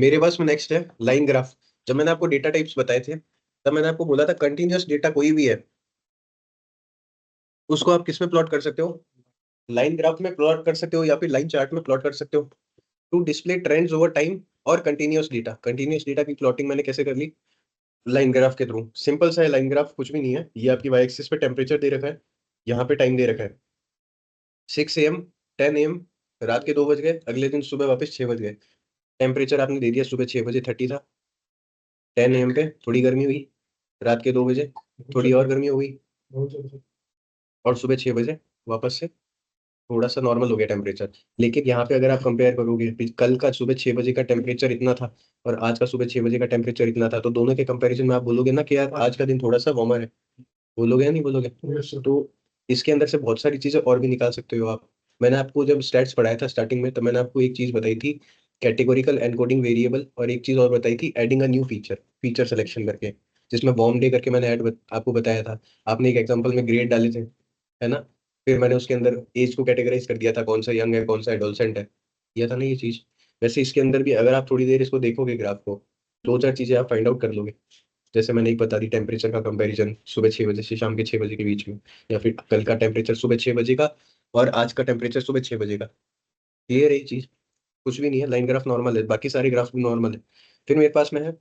मेरे पास में नेक्स्ट है लाइन ग्राफ। जब मैंने आपको डेटा टाइप्स बताए थे तब मैंने आपको बोला था कंटिन्यूअस डेटा कोई भी है उसको आप किस में प्लॉट कर सकते हो, लाइन ग्राफ में प्लॉट कर सकते हो या फिर लाइन चार्ट में प्लॉट कर सकते हो to display trends over time और कंटिन्यूअस डेटा की प्लॉटिंग मैंने कैसे कर ली, लाइन ग्राफ के थ्रू। सिंपल सा है लाइन ग्राफ, कुछ भी नहीं है। ये आपकी वाई एक्सिस पे टेम्परेचर दे रखा है, यहाँ पे टाइम दे रखा है 6 AM 10 AM, रात के 2 बज गए, अगले दिन सुबह वापस 6 बज गए। टेम्परेचर आपने दे दिया सुबह 6 बजे 30 था, 10 AM पे थोड़ी गर्मी हुई, रात के 2 बजे थोड़ी और गर्मी हो गई, और सुबह 6 बजे वापस से थोड़ा सा नॉर्मल हो गया टेम्परेचर। लेकिन यहाँ पे अगर आप कंपेयर करोगे कल का सुबह 6 बजे का टेम्परेचर इतना था और आज का सुबह 6 बजे का टेम्परेचर इतना था, तो दोनों के कंपैरिजन में आप बोलोगे ना कि यार आज का दिन थोड़ा सा वार्मर है, बोलोगे या नहीं बोलोगे? तो इसके अंदर से बहुत सारी चीजें और भी निकाल सकते हो आप। मैंने आपको जब स्टैट्स पढ़ाया था स्टार्टिंग में, तो मैंने आपको एक चीज बताई थी कैटेगोरिकल एनकोडिंग वेरिएबल, और एक चीज और बताई थी adding a new feature selection करके, जिसमें वार्म डे करके मैंने आपको बताया था। आपने एक एग्जांपल में ग्रेड डाले थे, है ना? फिर मैंने उसके अंदर एज को कैटेगराइज कर दिया था, कौन सा यंग है कौन सा एडोलसेंट है, किया था ना ये चीज। वैसे इसके अंदर भी अगर आप थोड़ी देर इसको देखोगे ग्राफ को, दो चार चीजें आप फाइंड आउट कर लोगे। जैसे मैंने एक बता दी टेम्परेचर का कंपैरिजन सुबह 6 बजे से शाम के 6 बजे के बीच में, या फिर कल का टेम्परेचर सुबह 6 बजे का और आज का टेम्परेचर सुबह 6 बजे का। क्लियर है ये चीज? कुछ भी नहीं है, लाइन ग्राफ नॉर्मल है, बाकी सारे ग्राफ भी नॉर्मल है। फिर मेरे पास में है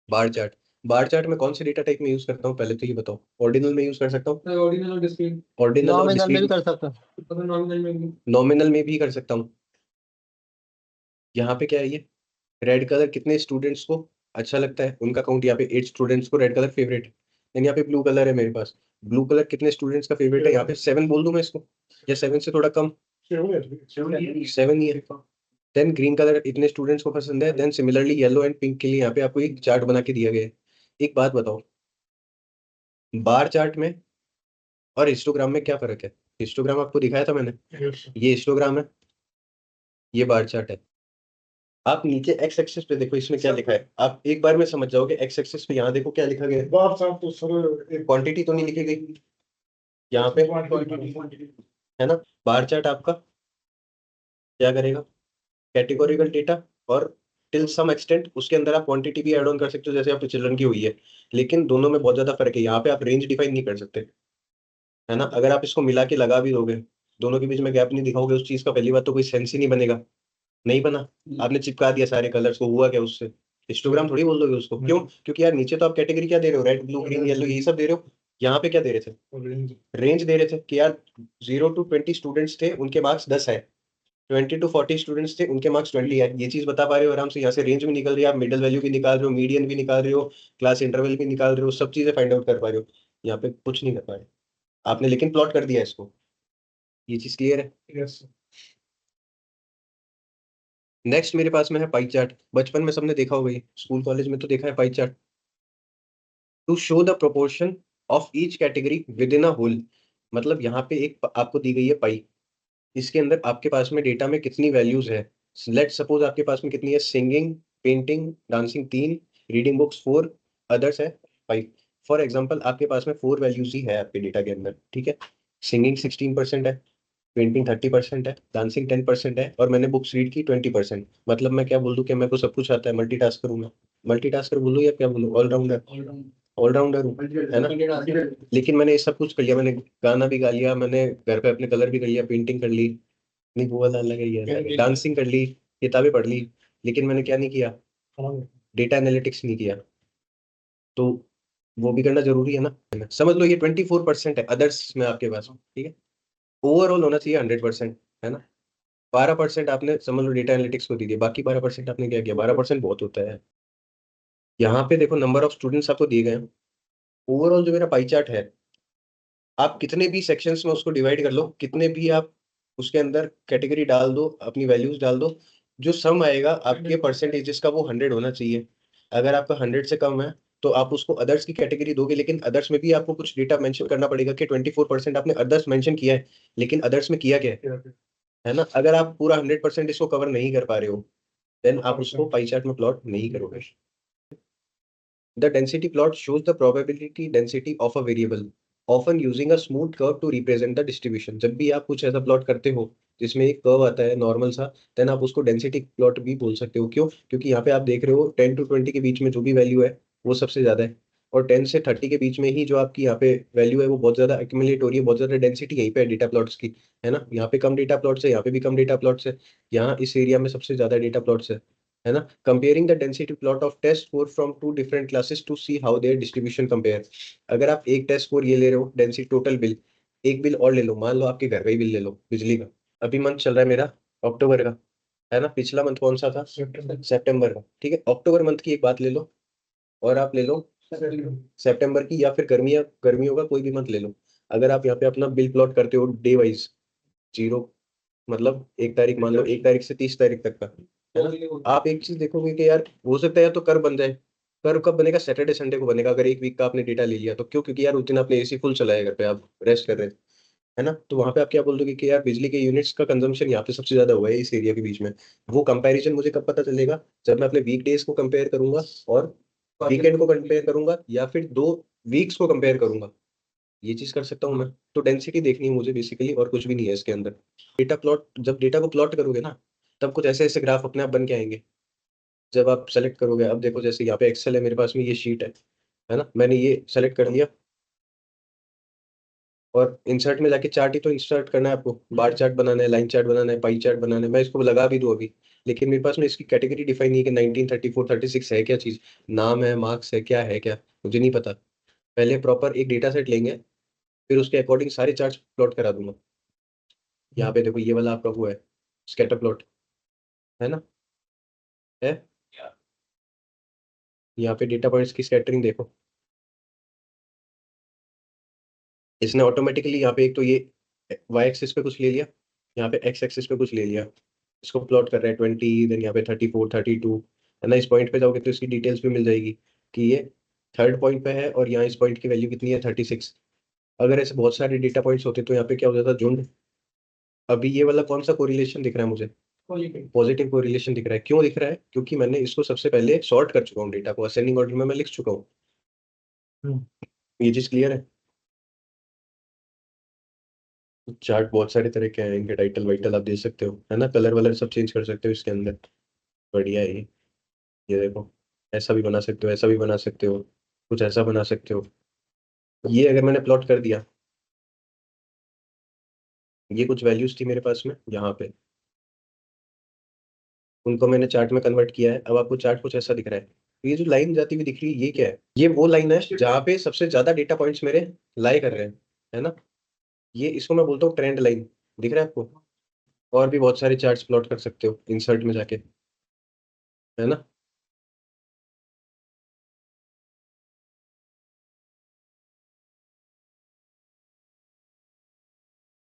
बार चार्ट। बार चार्ट में कौन से डेटा टाइप में यूज करता हूँ पहले तो ये बताओ। ऑर्डिनल में यूज कर सकता हूँ, ऑर्डिनल और डिस्क्रीट। ऑर्डिनल और नॉमिनल में भी डिस्क्रीट, कर सकता हूँ, नॉमिनल में भी। नॉमिनल में भी कर सकता हूँ। यहाँ पे क्या है ये रेड कलर कितने स्टूडेंट्स को अच्छा लगता है उनका काउंट, यहाँ पे 8 स्टूडेंट्स को रेड कलर फेवरेट है। देन यहाँ पे ब्लू कलर है मेरे पास, ब्लू कलर कितने स्टूडेंट्स का फेवरेट है, यहाँ पे 7 बोल दूं मैं इसको, या 7 से थोड़ा कम, 7 ही है। देन ग्रीन कलर इतने स्टूडेंट्स को पसंद है। Then similarly yellow and pink के लिए यहाँ पे आपको एक चार्ट बना के दिया गया है। एक बात बताओ, बार चार्ट में और हिस्टोग्राम में क्या फर्क है? हिस्टोग्राम आपको दिखाया था मैंने, ये हिस्टोग्राम है, ये बार चार्ट है। आप नीचे एक्स एक्सिस पे देखो इसमें क्या लिखा है, आप एक बार में समझ जाओगे। एक्स एक्सिस पे यहाँ देखो क्या लिखा गया है, बार चार्ट तो सर क्वांटिटी तो नहीं लिखी गई यहाँ पे, है ना? बार चार्ट आपका क्या करेगा, कैटेगोरिकल डेटा, और टिल सम एक्सटेंट उसके अंदर आप क्वांटिटी भी ऐड ऑन कर सकते हो, जैसे आपके चिल्ड्रन की हुई है। लेकिन दोनों में बहुत ज्यादा फर्क है, यहाँ पे आप रेंज डिफाइन नहीं कर सकते, है ना? अगर आप इसको मिला के लगा भी दोगे, दोनों के बीच में गैप नहीं दिखाओगे उस चीज का, पहली बात तो कोई सेंस ही नहीं बनेगा। नहीं बना, आपने चिपका दिया सारे कलर्स को, हुआ क्या उससे? हिस्टोग्राम थोड़ी बोल दोगे उसको। क्यों? क्योंकि यार नीचे तो आप कैटेगरी क्या दे रहे हो, रेड ब्लू ग्रीन येलो यही सब दे रहे हो। यहाँ पे क्या दे रहे थे, रेंज दे रहे थे कि यार 0 to 20 स्टूडेंट्स थे उनके मार्क्स 10 है, 20 to 40 स्टूडेंट्स थे उनके मार्क्स 20 है। ये चीज बता पा रहे हो आराम से, यहाँ से रेंज भी निकल रही है, आप मिडल वैल्यू भी निकाल रहे हो, मीडियन भी निकाल रहे हो, क्लास इंटरवल भी निकाल रहे हो, सब चीजें फाइंड आउट कर पा रहे हो। यहाँ पे कुछ नहीं कर पा रहे आपने, लेकिन प्लॉट कर दिया इसको। ये चीज क्लियर है? यस। नेक्स्ट मेरे पास में है पाई चार्ट। बचपन में सबने देखा होगा, ये स्कूल कॉलेज में तो देखा है pie chart. To show the proportion of each category within a whole, मतलब यहाँ पे एक आपको दी गई है पाई, इसके अंदर आपके पास में डेटा में कितनी वैल्यूज है। लेट सपोज आपके पास में कितनी है, singing, painting, dancing 3, reading books 4, others है 5। फॉर एग्जाम्पल आपके पास में 4 वैल्यूज ही है आपके डेटा के अंदर, ठीक है? सिंगिंग 16% है, पेंटिंग 30% है, डांसिंग 10% है, और मैंने बुक्स रीड की 20%। मतलब मैं क्या बोल दूं कि मेरे को सब कुछ आता है, मल्टीटास्कर हूँ मैं, मल्टीटास्कर बोलूँ या क्या बोलूँ, ऑलराउंडर, ऑलराउंडर हूँ, है ना? लेकिन मैंने ये सब कुछ कर लिया, मैंने गाना भी गा लिया, मैंने घर पे अपने कलर भी कर लिया, पेंटिंग कर ली, नहीं वो वाला अलग है ये, डांसिंग कर ली, किताबें पढ़ ली, लेकिन मैंने क्या नहीं किया, डेटा एनालिटिक्स नहीं किया। तो वो भी करना जरूरी है ना? समझ लो ये 24% है अदर्स में आपके पास, ठीक है? ओवरऑल होना चाहिए 100%, है ना? 12% आपने समझ लो डेटा एनालिटिक्स को दे दिया, बाकी 12% आपने क्या किया? 12% बहुत होता है। यहाँ पे देखो नंबर ऑफ स्टूडेंट्स आपको दिए गए हैं। ओवरऑल जो मेरा पाई चार्ट है, आप कितने भी सेक्शंस में उसको डिवाइड कर लो, कितने भी आप उसके अंदर कैटेगरी डाल दो, अपनी वैल्यूज डाल दो, जो सम आएगा आपके परसेंटेजेस का वो 100 होना चाहिए। अगर आपका 100 से कम है तो आप उसको अदर्स की कैटेगरी दोगे, लेकिन अदर्स में भी आपको कुछ डेटा मेंशन करना पड़ेगा कि 24% आपने अदर्स मेंशन किया है, लेकिन अदर्स में किया क्या है ना? अगर आप पूरा 100% इसको कवर नहीं कर पा रहे हो, देन आप उसको पाई चार्ट में प्लॉट नहीं करोगे। The density plot shows the probability density of a variable, often using a smooth curve to represent the distribution। जब भी आप कुछ ऐसा प्लॉट करते हो जिसमें एक कर्व आता है नॉर्मल सा, देन आप उसको डेंसिटी प्लॉट भी बोल सकते हो। क्यों? क्योंकि यहाँ पे आप देख रहे हो 10 to 20 के बीच में जो भी वैल्यू है वो सबसे ज्यादा है, और 10 से 30 के बीच में ही जो आपकी यहाँ पे वैल्यू है वो बहुत ज्यादा एक्यूमुलेट हो रही है, बहुत ज्यादा डेंसिटी यहीं पे है डेटा प्लॉट्स की, है ना। यहाँ पे कम डेटा प्लॉट्स है, यहाँ पे भी कम डेटा प्लॉट्स है, यहाँ इस एरिया में सबसे ज्यादा डेटा प्लॉट्स है ना। Comparing the density plot of test score from two different classes to see how their distribution compare. अगर आप एक टेस्ट स्कोर ये ले रहे हो डेंसिटी टोटल बिल, एक बिल और ले लो, मान लो आपके घर का ही बिल ले लो बिजली का। अभी मंथ चल रहा है मेरा अक्टूबर का, है ना। पिछला मंथ कौन सा था? सितंबर। सितंबर का, ठीक है। अक्टूबर मंथ की एक बात ले लो, और आप ले लो सितंबर की, या फिर गर्मियों का कोई भी मंथ ले लो। अगर आप यहाँ पे अपना बिल प्लॉट करते हो डे वाइज, जीरो मतलब 1 तारीख, मान लो 1 तारीख से 30 तारीख तक का, है ना। आप एक चीज देखोगे कि यार हो सकता है या तो कर्व बन जाए। कर्व कब बनेगा? सैटरडे संडे को बनेगा, अगर एक वीक का आपने डेटा ले लिया तो। क्यों? क्योंकि यार उस दिन आपने एसी फुल चलाया घर पे, आप रेस्ट कर रहे थे, है ना। तो वहां पे आप क्या बोल दोगे कि यार बिजली के यूनिट्स का कंजम्पशन यहाँ पे सबसे ज्यादा हुआ है इस एरिया के बीच में। वो कंपैरिजन मुझे कब पता चलेगा? जब मैं अपने वीक डेज को कंपेयर करूंगा और वीकेंड को कंपेयर करूंगा, या फिर 2 वीक्स को कंपेयर करूंगा। ये चीज कर सकता हूँ मैं। तो डेंसिटी देखनी है मुझे बेसिकली, और कुछ भी नहीं है इसके अंदर। डेटा प्लॉट, जब डेटा को प्लॉट करोगे ना, तब कुछ ऐसे ऐसे ग्राफ अपने आप बन के आएंगे। जब आप सेलेक्ट करोगे, अब देखो जैसे यहाँ पे एक्सेल है मेरे पास में, ये शीट है ना। मैंने ये सेलेक्ट कर लिया, और इंसर्ट में जाके चार्ट ही तो इंसर्ट करना है आपको। बार चार्ट बनाना है, लाइन चार्ट बनाना है, पाई चार्ट बनाना है। मैं इसको लगा भी दूं अभी, लेकिन मेरे पास में इसकी कैटेगरी डिफाइन नहीं है कि 1934 36 है क्या चीज, नाम है, मार्क्स है, क्या है, क्या मुझे नहीं पता। पहले प्रॉपर एक डेटा सेट लेंगे, फिर उसके अकॉर्डिंग सारे चार्ट प्लॉट करा दूंगा। यहाँ पे देखो ये वाला आपका वो है, स्कैटर प्लॉट, है ना, है। यहाँ पे डेटा पॉइंट्स की स्कैटरिंग देखो, इसने ऑटोमेटिकली यहाँ पे एक तो ये वाई एक्सिस पे कुछ ले लिया, यहाँ पे एक्स एक्सिस पे कुछ ले लिया। इसको प्लॉट कर रहे हैं 20, देन यहाँ पे 34 32, है ना। इस पॉइंट पे जाओगे तो इसकी डिटेल्स भी मिल जाएगी कि ये थर्ड पॉइंट पे है, और यहाँ इस पॉइंट की वैल्यू कितनी है, 36। अगर ऐसे बहुत सारे डेटा पॉइंट्स होते तो यहाँ पे क्या हो जाता, झुंड। अभी ये वाला कौन सा कोरिलेशन दिख रहा है मुझे? पॉजिटिव कोरिलेशन दिख रहा है। क्यों दिख रहा है? क्योंकि मैंने इसको सबसे पहले सॉर्ट कर चुका हूँ, डेटा को असेंडिंग ऑर्डर में मैं लिख चुका हूँ। ये चीज क्लियर है? चार्ट बहुत सारे तरह के हैं, इनके टाइटल वाइटल आप दे सकते हो, है ना। कलर वलर सब चेंज कर सकते हो इसके अंदर। बढ़िया है ये देखो, ऐसा भी बना सकते हो, ऐसा भी बना सकते हो, कुछ ऐसा बना सकते हो। ये अगर मैंने प्लॉट कर दिया, ये कुछ वैल्यूज थी मेरे पास में यहाँ पे, उनको मैंने चार्ट में कन्वर्ट किया है। अब आपको चार्ट कुछ ऐसा दिख रहा है। ये जो लाइन जाती हुई दिख रही है, ये क्या है? ये वो लाइन है जहाँ पे सबसे ज्यादा डेटा पॉइंट्स मेरे लाई कर रहे हैं, है ना। ये इसको मैं बोलता हूँ ट्रेंड लाइन। दिख रहा है आपको? और भी बहुत सारे चार्ट्स प्लॉट कर सकते हो इंसर्ट में जाके, है ना।